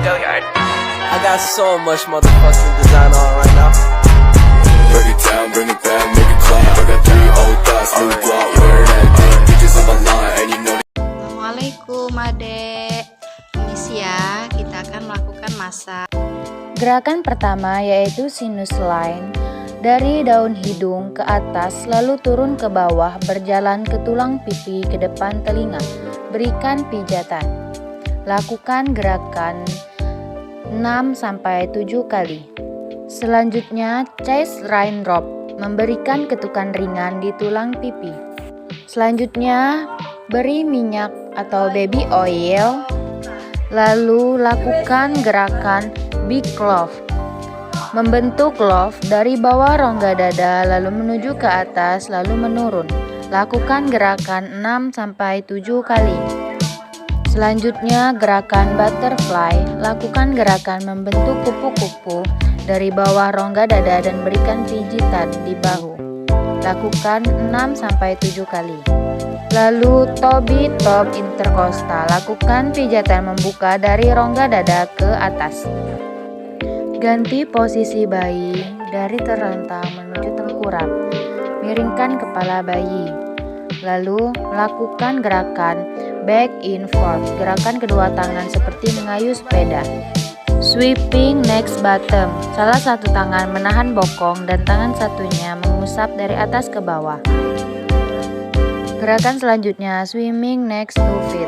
I got so much motherfucking design on right now. Break it down, bring it back, make it clap. I got 3 old thoughts, new block, where that day. Bitches on my line, and you know. Assalamualaikum adek. Misi ya, kita akan melakukan masak. Gerakan pertama yaitu sinus line. Dari daun hidung ke atas lalu turun ke bawah, berjalan ke tulang pipi ke depan telinga. Berikan pijatan. Lakukan gerakan 6-7 kali. Selanjutnya chest line drop, memberikan ketukan ringan di tulang pipi. Selanjutnya beri minyak atau baby oil. Lalu lakukan gerakan big love, membentuk love dari bawah rongga dada lalu menuju ke atas lalu menurun. Lakukan gerakan 6-7 kali. Selanjutnya gerakan butterfly, lakukan gerakan membentuk kupu-kupu dari bawah rongga dada dan berikan pijitan di bahu. Lakukan 6-7 kali. Lalu Toby top interkostal, lakukan pijatan membuka dari rongga dada ke atas. Ganti posisi bayi dari terlentang menuju tengkurap. Miringkan kepala bayi. Lalu lakukan gerakan back in forth, gerakan kedua tangan seperti mengayuh sepeda. Sweeping next bottom, salah satu tangan menahan bokong dan tangan satunya mengusap dari atas ke bawah. Gerakan selanjutnya swimming next to feet.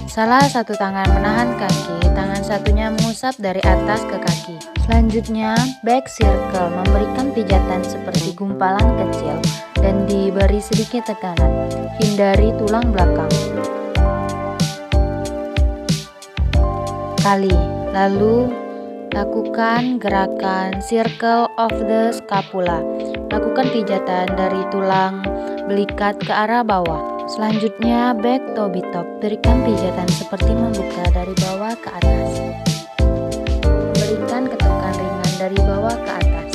Salah satu tangan menahan kaki, tangan satunya mengusap dari atas ke kaki. Selanjutnya back circle, memberikan pijatan seperti gumpalan kecil dan diberi sedikit tekanan. Hindari tulang belakang. Lalu lakukan gerakan circle of the scapula. Lakukan pijatan dari tulang belikat ke arah bawah. Selanjutnya back Toby top, berikan pijatan seperti membuka dari bawah ke atas. Berikan ketukan ringan dari bawah ke atas.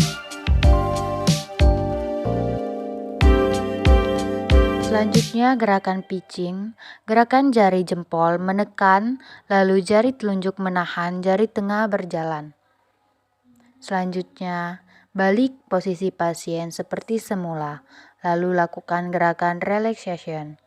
Selanjutnya gerakan pitching, gerakan jari jempol menekan, lalu jari telunjuk menahan, jari tengah berjalan. Selanjutnya balik posisi pasien seperti semula, lalu lakukan gerakan relaxation.